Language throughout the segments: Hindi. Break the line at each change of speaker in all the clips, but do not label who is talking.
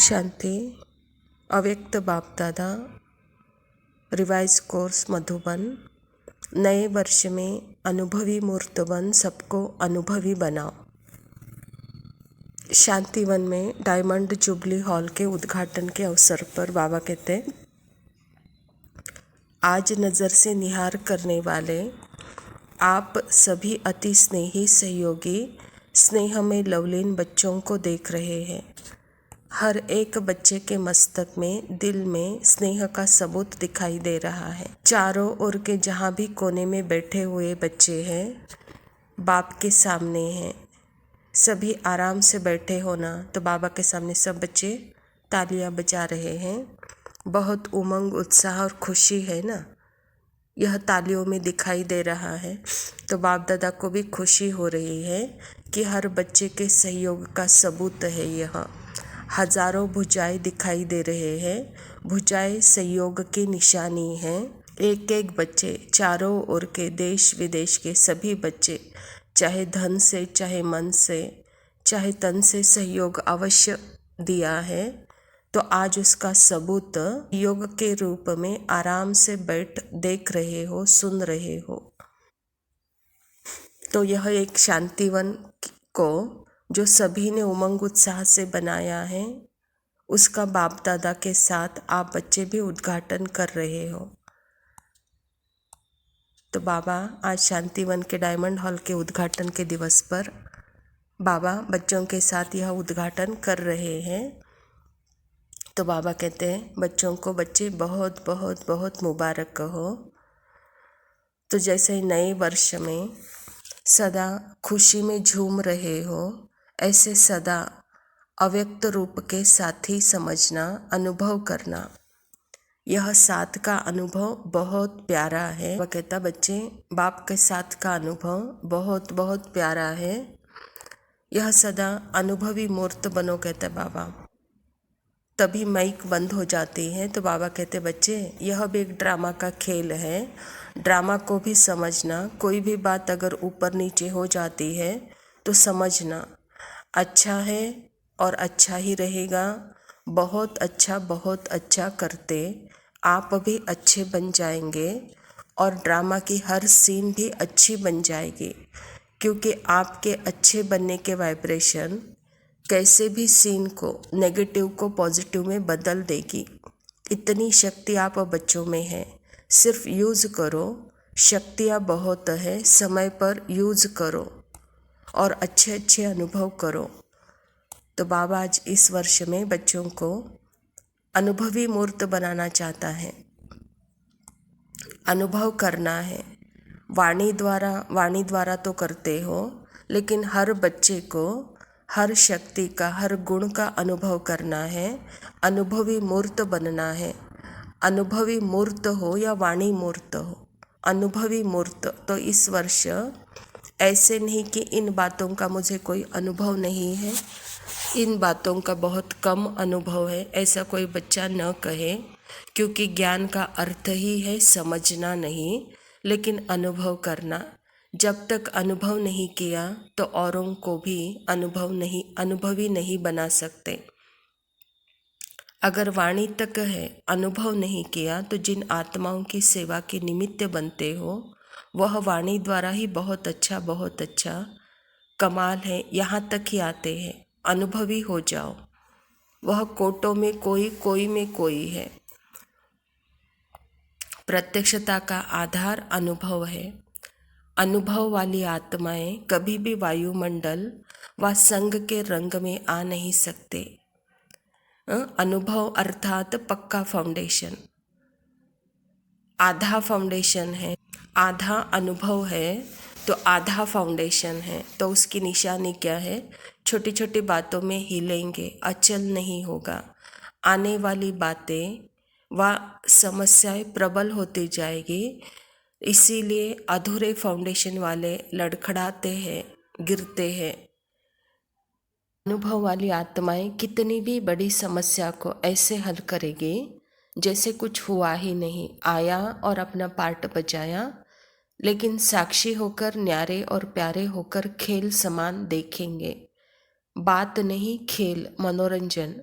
शांति। अव्यक्त बाप दादा रिवाइज कोर्स मधुबन। नए वर्ष में अनुभवी मूर्त बन सबको अनुभवी बनाओ। शांतिवन में डायमंड जुबली हॉल के उद्घाटन के अवसर पर बाबा कहते हैं, आज नज़र से निहार करने वाले आप सभी अति स्नेही सहयोगी स्नेह में लवलीन बच्चों को देख रहे हैं। हर एक बच्चे के मस्तक में, दिल में स्नेह का सबूत दिखाई दे रहा है। चारों ओर के जहाँ भी कोने में बैठे हुए बच्चे हैं, बाप के सामने हैं। सभी आराम से बैठे होना, तो बाबा के सामने सब बच्चे तालियां बजा रहे हैं। बहुत उमंग, उत्साह और खुशी है ना, यह तालियों में दिखाई दे रहा है। तो बाप दादा को भी खुशी हो रही है कि हर बच्चे के सहयोग का सबूत है। यह हजारों भुजाएं दिखाई दे रहे हैं। भुजाएं सहयोग की निशानी है। एक एक बच्चे, चारों ओर के देश विदेश के सभी बच्चे, चाहे धन से, चाहे मन से, चाहे तन से सहयोग अवश्य दिया है। तो आज उसका सबूत योग के रूप में आराम से बैठ देख रहे हो, सुन रहे हो। तो यह एक शांतिवन को जो सभी ने उमंग उत्साह से बनाया है, उसका बाप दादा के साथ आप बच्चे भी उद्घाटन कर रहे हो। तो बाबा आज शांतिवन के डायमंड हॉल के उद्घाटन के दिवस पर बाबा बच्चों के साथ यह उद्घाटन कर रहे हैं। तो बाबा कहते हैं, बच्चों को बच्चे बहुत बहुत बहुत मुबारक कहो। तो जैसे नए वर्ष में सदा खुशी में झूम रहे हो, ऐसे सदा अव्यक्त रूप के साथी समझना, अनुभव करना। यह साथ का अनुभव बहुत प्यारा है। वह कहता, बच्चे बाप के साथ का अनुभव बहुत बहुत प्यारा है। यह सदा अनुभवी मूर्त बनो, कहता बाबा। तभी माइक बंद हो जाती है। तो बाबा कहते, बच्चे यह भी एक ड्रामा का खेल है। ड्रामा को भी समझना। कोई भी बात अगर ऊपर नीचे हो जाती है तो समझना, अच्छा है और अच्छा ही रहेगा। बहुत अच्छा करते आप भी अच्छे बन जाएंगे और ड्रामा की हर सीन भी अच्छी बन जाएगी, क्योंकि आपके अच्छे बनने के वाइब्रेशन कैसे भी सीन को, नेगेटिव को पॉजिटिव में बदल देगी। इतनी शक्ति आप बच्चों में है, सिर्फ यूज़ करो। शक्तियाँ बहुत है, समय पर यूज़ करो और अच्छे अच्छे अनुभव करो। तो बाबा आज इस वर्ष में बच्चों को अनुभवी मूर्त बनाना चाहता है। अनुभव करना है। वाणी द्वारा तो करते हो, लेकिन हर बच्चे को हर शक्ति का, हर गुण का अनुभव करना है। अनुभवी मूर्त बनना है। अनुभवी मूर्त हो या वाणी मूर्त हो, अनुभवी मूर्त। तो इस वर्ष ऐसे नहीं कि इन बातों का मुझे कोई अनुभव नहीं है, इन बातों का बहुत कम अनुभव है, ऐसा कोई बच्चा न कहे, क्योंकि ज्ञान का अर्थ ही है समझना नहीं, लेकिन अनुभव करना। जब तक अनुभव नहीं किया तो औरों को भी अनुभवी नहीं बना सकते। अगर वाणी तक है, अनुभव नहीं किया, तो जिन आत्माओं की सेवा के निमित्त बनते हो, वह वाणी द्वारा ही बहुत अच्छा कमाल है, यहाँ तक ही आते हैं। अनुभवी हो जाओ। वह कोटों में कोई में कोई है। प्रत्यक्षता का आधार अनुभव है। अनुभव वाली आत्माएं कभी भी वायुमंडल व संग के रंग में आ नहीं सकते। अनुभव अर्थात पक्का फाउंडेशन, आधा फाउंडेशन है। आधा अनुभव है तो आधा फाउंडेशन है। तो उसकी निशानी क्या है? छोटी छोटी बातों में हिलेंगे, अचल नहीं होगा। आने वाली बातें व समस्याएं प्रबल होती जाएगी। इसीलिए अधूरे फाउंडेशन वाले लड़खड़ाते हैं, गिरते हैं। अनुभव वाली आत्माएं कितनी भी बड़ी समस्या को ऐसे हल करेगी जैसे कुछ हुआ ही नहीं। आया और अपना पार्ट बजाया, लेकिन साक्षी होकर, न्यारे और प्यारे होकर खेल समान देखेंगे। बात नहीं, खेल, मनोरंजन।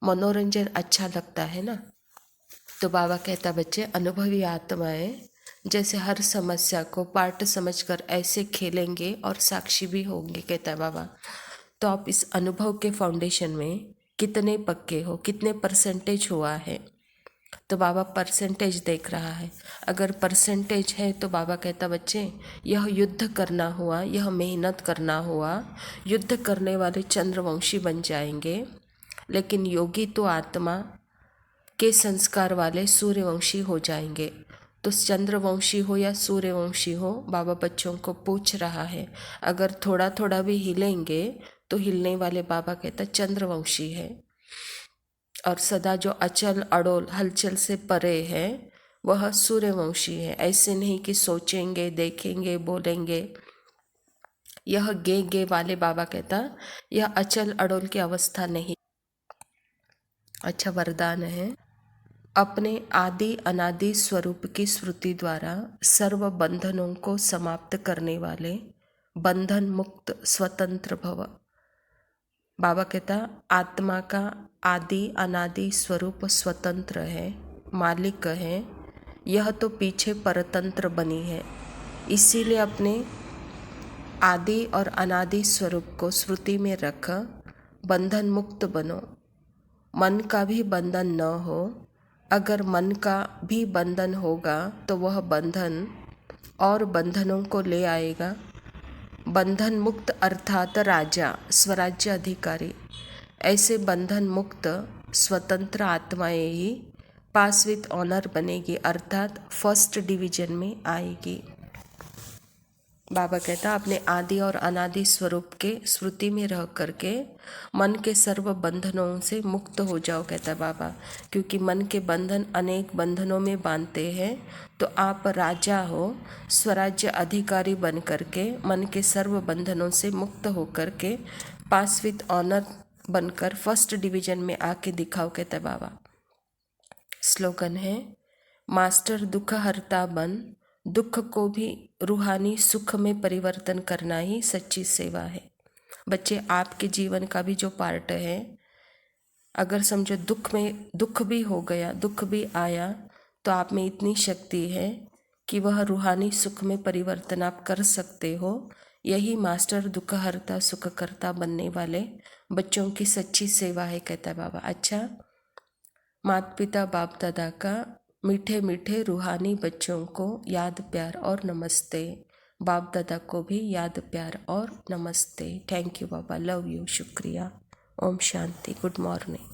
मनोरंजन अच्छा लगता है ना। तो बाबा कहता बच्चे, अनुभवी आत्माएं जैसे हर समस्या को पार्ट समझकर ऐसे खेलेंगे और साक्षी भी होंगे, कहता है बाबा। तो आप इस अनुभव के फाउंडेशन में कितने पक्के हो, कितने परसेंटेज हुआ है। तो बाबा परसेंटेज देख रहा है। अगर परसेंटेज है तो बाबा कहता बच्चे, यह युद्ध करना हुआ, यह मेहनत करना हुआ, युद्ध करने वाले चंद्रवंशी बन जाएंगे। लेकिन योगी तो आत्मा के संस्कार वाले सूर्यवंशी हो जाएंगे। तो चंद्रवंशी हो या सूर्यवंशी हो, बाबा बच्चों को पूछ रहा है। अगर थोड़ा थोड़ा भी हिलेंगे तो हिलने वाले बाबा कहता चंद्रवंशी है, और सदा जो अचल अड़ोल हलचल से परे है वह सूर्यवंशी है। ऐसे नहीं कि सोचेंगे, देखेंगे, बोलेंगे। यह गे वाले बाबा कहता यह अचल अड़ोल की अवस्था नहीं। अच्छा वरदान है, अपने आदि अनादि स्वरूप की स्मृति द्वारा सर्व बंधनों को समाप्त करने वाले बंधन मुक्त स्वतंत्र भव। बाबा कहता आत्मा का आदि अनादि स्वरूप स्वतंत्र है, मालिक है। यह तो पीछे परतंत्र बनी है। इसीलिए अपने आदि और अनादि स्वरूप को स्मृति में रख बंधन मुक्त बनो। मन का भी बंधन न हो। अगर मन का भी बंधन होगा तो वह बंधन और बंधनों को ले आएगा। बंधन मुक्त अर्थात राजा, स्वराज्य अधिकारी। ऐसे बंधन मुक्त स्वतंत्र आत्माएं ही पास विथ ऑनर बनेगी, अर्थात फर्स्ट डिवीजन में आएगी। बाबा कहता अपने आदि और अनादि स्वरूप के स्मृति में रह करके मन के सर्व बंधनों से मुक्त हो जाओ, कहता बाबा। क्योंकि मन के बंधन अनेक बंधनों में बांधते हैं। तो आप राजा हो, स्वराज्य अधिकारी बन करके मन के सर्व बंधनों से मुक्त हो करके पास विथ ऑनर बनकर फर्स्ट डिवीजन में आके दिखाओ, कहता बाबा। स्लोगन है, मास्टर दुख हरता बन, दुख को भी रूहानी सुख में परिवर्तन करना ही सच्ची सेवा है। बच्चे, आपके जीवन का भी जो पार्ट है, अगर समझो दुख भी हो गया, दुख भी आया, तो आप में इतनी शक्ति है कि वह रूहानी सुख में परिवर्तन आप कर सकते हो। यही मास्टर दुख हरता सुख करता बनने वाले बच्चों की सच्ची सेवा है, कहता है बाबा। अच्छा, माता पिता बाप दादा का मीठे मीठे रूहानी बच्चों को याद प्यार और नमस्ते। बाप दादा को भी याद प्यार और नमस्ते। Thank you Baba, love you, शुक्रिया। Om Shanti, good morning.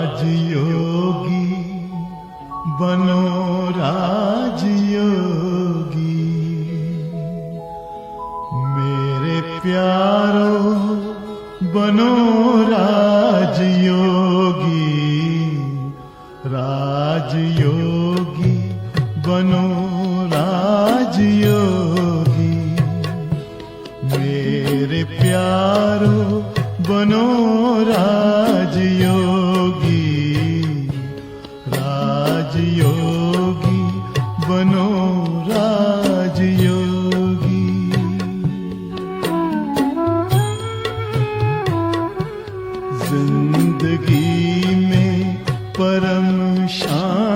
राजयोगी बनो राजयोगी, मेरे प्यारो बनो राजयोगी। राजयोगी बनो राजयोगी, मेरे प्यारो बनो राजयोगी। राजयोगी बनो राजयोगी। जिंदगी में परम शांति